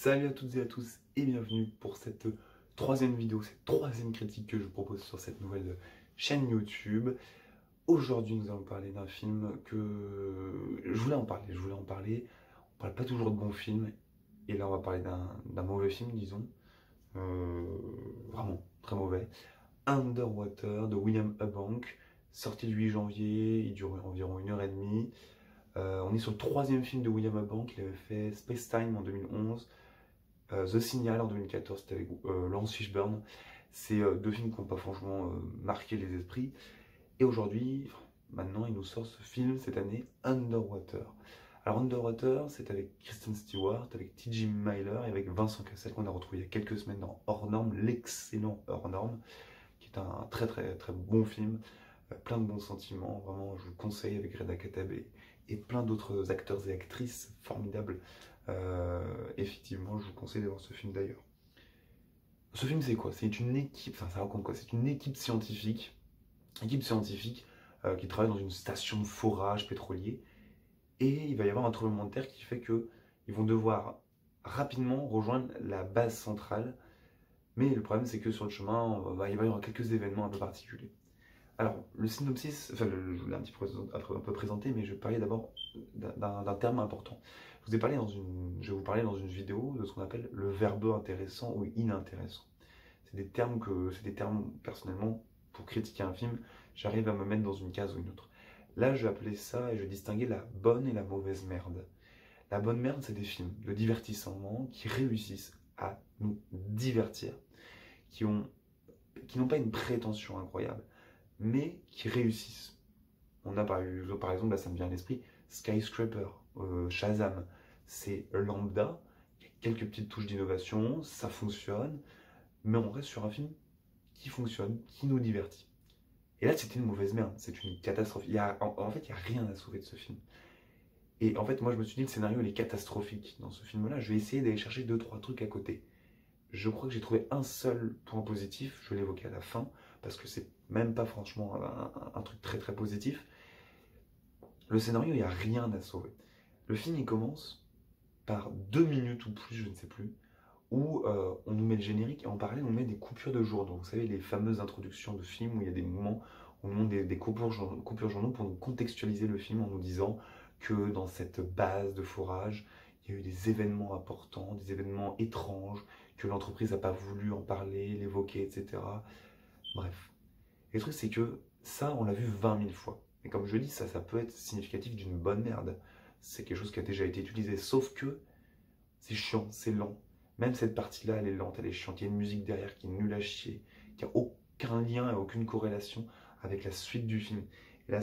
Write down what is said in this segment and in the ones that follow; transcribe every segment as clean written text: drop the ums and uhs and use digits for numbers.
Salut à toutes et à tous et bienvenue pour cette troisième vidéo, cette troisième critique que je vous propose sur cette nouvelle chaîne YouTube. Aujourd'hui nous allons parler d'un film que je voulais en parler. On parle pas toujours de bons films et là on va parler d'un mauvais film disons, vraiment très mauvais. Underwater de William Eubank, sorti le 8 janvier, il dure environ 1h30. On est sur le troisième film de William Eubank, il avait fait Space Time en 2011. The Signal en 2014, c'était avec Laurence Fishburne. C'est deux films qui n'ont pas franchement marqué les esprits. Et aujourd'hui, maintenant, il nous sort ce film cette année, Underwater. Alors Underwater, c'est avec Kristen Stewart, avec T.J. Miller et avec Vincent Cassel qu'on a retrouvé il y a quelques semaines dans Hors Normes, l'excellent Hors Normes, qui est un très bon film, plein de bons sentiments. Vraiment, je vous le conseille avec Reda Kateb et plein d'autres acteurs et actrices formidables. Effectivement, je vous conseille de voir ce film d'ailleurs. Ce film, c'est quoi? C'est une équipe, enfin ça raconte quoi? C'est une équipe scientifique qui travaille dans une station de forage pétrolier et il va y avoir un tremblement de terre qui fait que ils vont devoir rapidement rejoindre la base centrale. Mais le problème, c'est que sur le chemin, il va y avoir quelques événements un peu particuliers. Alors, le synopsis, enfin, je l'ai un peu présenté, mais je vais parler d'abord d'un terme important. Je vais vous parler dans une vidéo de ce qu'on appelle le verbeux intéressant ou inintéressant. C'est des termes personnellement, pour critiquer un film, j'arrive à me mettre dans une case ou une autre. Là, je vais appeler ça et je vais distinguer la bonne et la mauvaise merde. La bonne merde, c'est des films de divertissement qui réussissent à nous divertir, qui n'ont pas une prétention incroyable, mais qui réussissent. On a par exemple, là ça me vient à l'esprit, Skyscraper, Shazam, c'est lambda, il y a quelques petites touches d'innovation, ça fonctionne, mais on reste sur un film qui fonctionne, qui nous divertit. Et là c'était une mauvaise merde, c'est une catastrophe. En fait, il n'y a rien à sauver de ce film. Et en fait, moi je me suis dit, le scénario il est catastrophique dans ce film-là, je vais essayer d'aller chercher 2-3 trucs à côté. Je crois que j'ai trouvé un seul point positif, je vais l'évoquer à la fin, parce que c'est même pas franchement un truc très positif. Le scénario, il n'y a rien à sauver. Le film, il commence par 2 minutes ou plus, je ne sais plus, où on nous met le générique et en parallèle, on met des coupures de journaux. Vous savez, les fameuses introductions de films où il y a des moments où on nous montre des coupures journaux pour nous contextualiser le film en nous disant que dans cette base de forage, il y a eu des événements importants, des événements étranges, que l'entreprise n'a pas voulu en parler, l'évoquer, etc. Bref. Et le truc, c'est que ça, on l'a vu 20 000 fois. Et comme je dis, ça peut être significatif d'une bonne merde. C'est quelque chose qui a déjà été utilisé. Sauf que c'est chiant, c'est lent. Même cette partie-là, elle est lente, elle est chiante. Il y a une musique derrière qui est nulle à chier, qui n'a aucun lien et aucune corrélation avec la suite du film. Et là,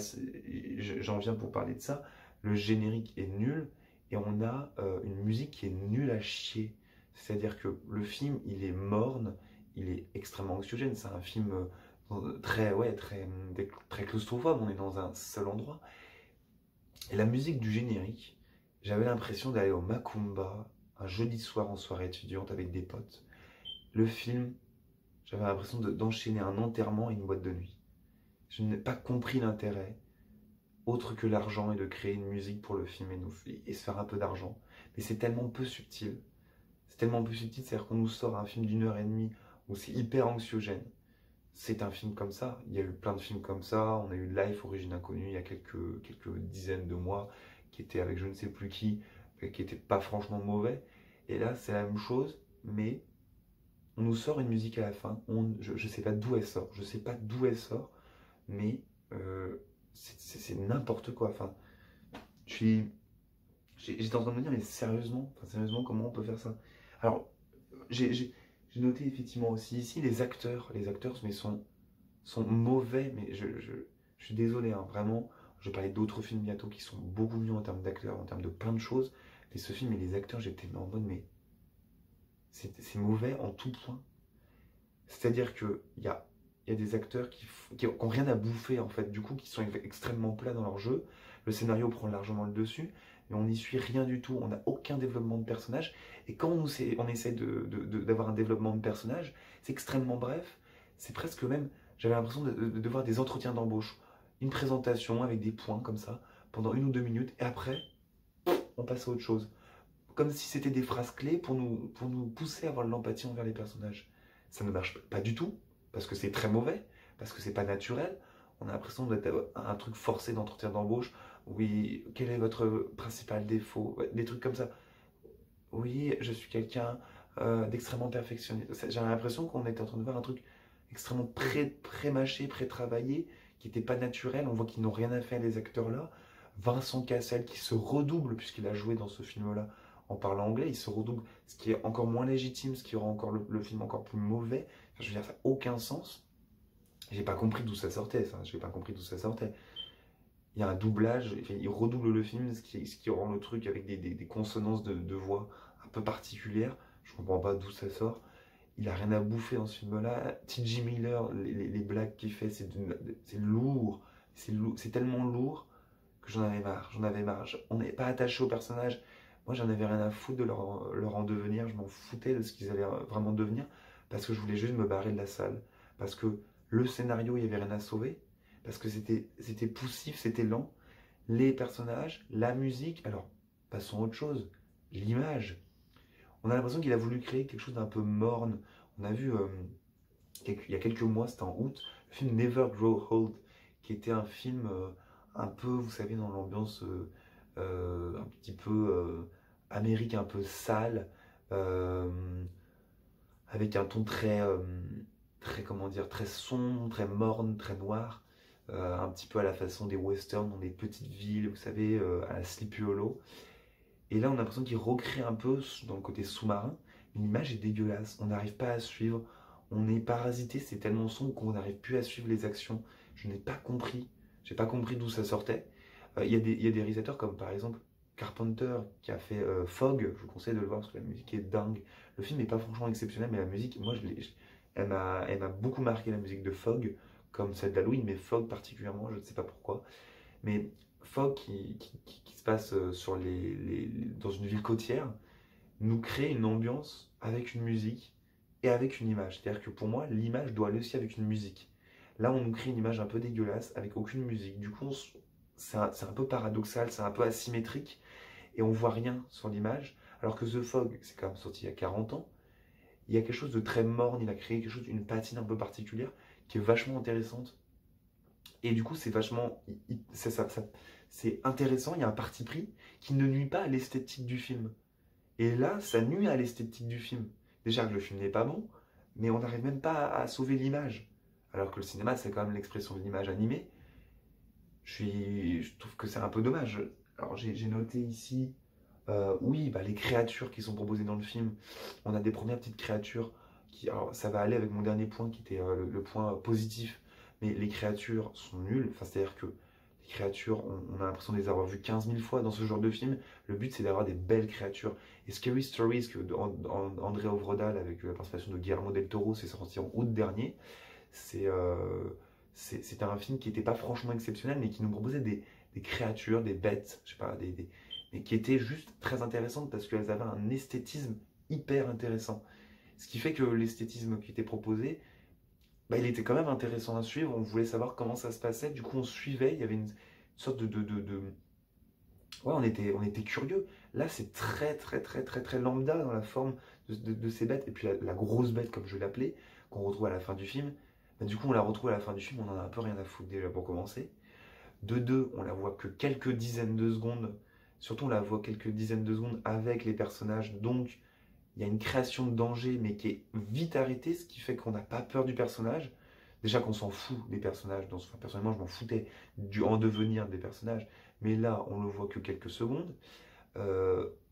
j'en viens pour parler de ça. Le générique est nul et on a une musique qui est nulle à chier. C'est-à-dire que le film, il est morne, il est extrêmement anxiogène. C'est un film très claustrophobe, on est dans un seul endroit. Et la musique du générique, j'avais l'impression d'aller au Macumba, un jeudi soir en soirée étudiante avec des potes. Le film, j'avais l'impression d'enchaîner un enterrement et une boîte de nuit. Je n'ai pas compris l'intérêt, autre que l'argent et de créer une musique pour le film et se faire un peu d'argent. Mais c'est tellement peu subtil. C'est tellement peu subtil, c'est-à-dire qu'on nous sort un film d'1h30 où c'est hyper anxiogène. C'est un film comme ça, il y a eu plein de films comme ça, on a eu Life, Origine Inconnue, il y a quelques dizaines de mois, qui était avec je ne sais plus qui était pas franchement mauvais. Et là, c'est la même chose, mais on nous sort une musique à la fin, je sais pas d'où elle sort, mais c'est n'importe quoi. Enfin, j'étais en train de me dire, mais sérieusement, comment on peut faire ça? Alors, j'ai noté effectivement aussi ici les acteurs mais sont mauvais, mais je suis désolé, hein, vraiment. Je vais parler d'autres films bientôt qui sont beaucoup mieux en termes d'acteurs, en termes de plein de choses. Mais ce film et les acteurs, j'étais en mode, mais c'est mauvais en tout point. C'est-à-dire qu'il y a des acteurs qui ont rien à bouffer, en fait, du coup, qui sont extrêmement plats dans leur jeu. Le scénario prend largement le dessus, mais on n'y suit rien du tout. On n'a aucun développement de personnage. Et quand on essaie d'avoir un développement de personnage, c'est extrêmement bref. C'est presque même, j'avais l'impression de voir des entretiens d'embauche. Une présentation avec des points comme ça, pendant 1 ou 2 minutes, et après, on passe à autre chose. comme si c'était des phrases clés pour nous pousser à avoir de l'empathie envers les personnages. Ça ne marche pas du tout, parce que c'est très mauvais, parce que c'est pas naturel. On a l'impression d'être un truc forcé d'entretien d'embauche. Oui, quel est votre principal défaut? Ouais, des trucs comme ça. Oui, je suis quelqu'un d'extrêmement perfectionniste. J'ai l'impression qu'on était en train de voir un truc extrêmement pré-mâché, pré-travaillé, qui n'était pas naturel. On voit qu'ils n'ont rien à faire, les acteurs-là. Vincent Cassel qui se redouble, puisqu'il a joué dans ce film-là en parlant anglais, il se redouble, ce qui est encore moins légitime, ce qui rend encore le film encore plus mauvais. Enfin, je veux dire, ça n'a aucun sens. J'ai pas compris d'où ça sortait, ça. J'ai pas compris d'où ça sortait. Il y a un doublage, enfin, il redouble le film, ce qui rend le truc avec des consonances de voix un peu particulières. Je comprends pas d'où ça sort. Il a rien à bouffer dans ce film-là. T.J. Miller, les blagues qu'il fait, c'est lourd. C'est tellement lourd que j'en avais marre. J'en avais marre. On n'est pas attaché au personnage. Moi, j'en avais rien à foutre de leur en devenir. Je m'en foutais de ce qu'ils allaient vraiment devenir parce que je voulais juste me barrer de la salle. Parce que le scénario, il n'y avait rien à sauver. Parce que c'était poussif, c'était lent. Les personnages, la musique. Alors, passons à autre chose. L'image. On a l'impression qu'il a voulu créer quelque chose d'un peu morne. On a vu il y a quelques mois, c'était en août, le film Never Grow Old, qui était un film un peu, vous savez, dans l'ambiance un petit peu Amérique, un peu sale, euh, avec un ton très, comment dire, très sombre, très morne, très noir, un petit peu à la façon des westerns dans des petites villes, vous savez, à la Sleepy Hollow. Et là, on a l'impression qu'il recrée un peu dans le côté sous-marin, mais l'image est dégueulasse. On n'arrive pas à suivre. On est parasité, c'est tellement sombre qu'on n'arrive plus à suivre les actions. Je n'ai pas compris. J'ai pas compris d'où ça sortait. Il y a des réalisateurs comme par exemple Carpenter qui a fait Fog. Je vous conseille de le voir parce que la musique est dingue. Le film n'est pas franchement exceptionnel, mais la musique, moi, elle m'a beaucoup marqué, la musique de Fog, comme celle d'Halloween, mais Fog particulièrement, je ne sais pas pourquoi. Mais Fog, qui se passe dans une ville côtière, nous crée une ambiance avec une musique et avec une image. C'est-à-dire que pour moi, l'image doit aller aussi avec une musique. Là, on nous crée une image un peu dégueulasse avec aucune musique. Du coup, c'est un peu paradoxal, c'est un peu asymétrique et on voit rien sur l'image. Alors que The Fog, c'est quand même sorti il y a 40 ans, il y a quelque chose de très morne, il a créé quelque chose, une patine un peu particulière qui est vachement intéressante. Et du coup, c'est vachement. C'est intéressant, il y a un parti pris qui ne nuit pas à l'esthétique du film. Et là, ça nuit à l'esthétique du film. Déjà que le film n'est pas bon, mais on n'arrive même pas à sauver l'image. Alors que le cinéma, c'est quand même l'expression de l'image animée. Je trouve que c'est un peu dommage. Alors, j'ai noté ici, oui, bah, les créatures qui sont proposées dans le film. On a des premières petites créatures qui. Alors, ça va aller avec mon dernier point qui était le point positif. Mais les créatures sont nulles. Enfin, c'est-à-dire que les créatures, on a l'impression de les avoir vues 15 000 fois dans ce genre de film. Le but, c'est d'avoir des belles créatures. Et Scary Stories, André Ovredal, avec la participation de Guillermo del Toro, c'est sorti en août dernier. C'était un film qui n'était pas franchement exceptionnel, mais qui nous proposait des créatures, des bêtes, je sais pas, mais qui étaient juste très intéressantes parce qu'elles avaient un esthétisme hyper intéressant. Ce qui fait que l'esthétisme qui était proposé, bah, il était quand même intéressant à suivre. On voulait savoir comment ça se passait. Du coup, on suivait. Il y avait une sorte Ouais, on était curieux. Là, c'est très lambda dans la forme de ces bêtes. Et puis la grosse bête, comme je l'appelais, qu'on retrouve à la fin du film. Bah, du coup, on la retrouve à la fin du film. On en a un peu rien à foutre déjà pour commencer. De deux, on la voit que quelques dizaines de secondes. Surtout, on la voit quelques dizaines de secondes avec les personnages. Donc, il y a une création de danger, mais qui est vite arrêtée, ce qui fait qu'on n'a pas peur du personnage. Déjà qu'on s'en fout des personnages. Enfin, personnellement, je m'en foutais du en devenir des personnages. Mais là, on le voit que quelques secondes.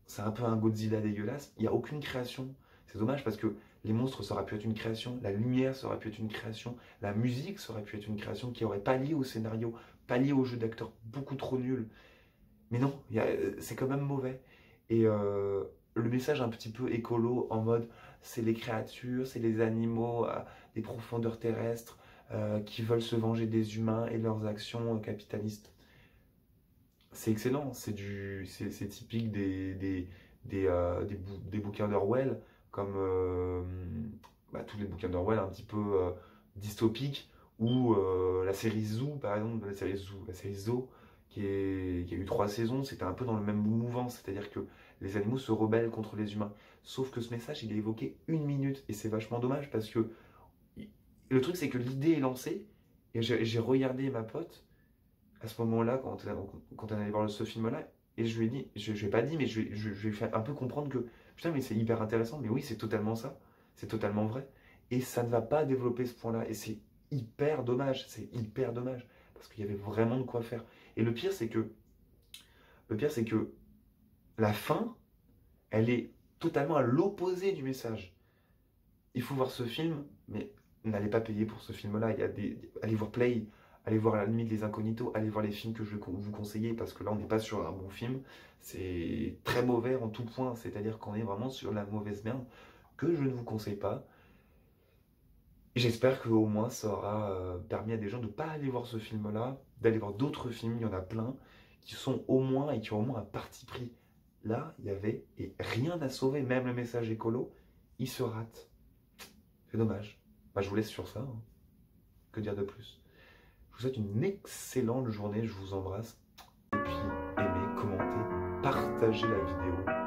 C'est un peu un Godzilla dégueulasse. Il n'y a aucune création. C'est dommage parce que les monstres, ça aurait pu être une création. La lumière, ça aurait pu être une création. La musique, ça aurait pu être une création qui n'aurait pas lié au scénario, pas lié au jeu d'acteur beaucoup trop nul. Mais non, c'est quand même mauvais. Et le message un petit peu écolo en mode c'est les créatures, c'est les animaux des profondeurs terrestres qui veulent se venger des humains et leurs actions capitalistes. C'est excellent, c'est typique des bouquins d'Orwell, comme bah, tous les bouquins d'Orwell un petit peu dystopiques, ou la série Zoo, par exemple, la série Zoo, qui a eu 3 saisons, c'était un peu dans le même mouvement, c'est-à-dire que les animaux se rebellent contre les humains. Sauf que ce message, il est évoqué 1 minute, et c'est vachement dommage, parce que le truc, c'est que l'idée est lancée, et j'ai regardé ma pote, à ce moment-là, quand on allait voir ce film-là, et je lui ai dit, je lui ai pas dit, mais je lui ai fait un peu comprendre que, putain, mais c'est hyper intéressant, mais oui, c'est totalement ça, c'est totalement vrai, et ça ne va pas développer ce point-là, et c'est hyper dommage, parce qu'il y avait vraiment de quoi faire. Et le pire, c'est que la fin, elle est totalement à l'opposé du message. Il faut voir ce film, mais n'allez pas payer pour ce film-là. Allez voir Play, allez voir à la limite Les Incognitos, allez voir les films que je vais vous conseiller, parce que là, on n'est pas sur un bon film. C'est très mauvais en tout point, c'est-à-dire qu'on est vraiment sur la mauvaise merde, que je ne vous conseille pas. Et j'espère qu'au moins ça aura permis à des gens de ne pas aller voir ce film-là, d'aller voir d'autres films, il y en a plein, qui sont au moins et qui ont au moins un parti pris. Là, il y avait et rien à sauver, même le message écolo, il se rate. C'est dommage. Bah, je vous laisse sur ça, hein. Que dire de plus? Je vous souhaite une excellente journée, je vous embrasse. Et puis, aimez, commentez, partagez la vidéo.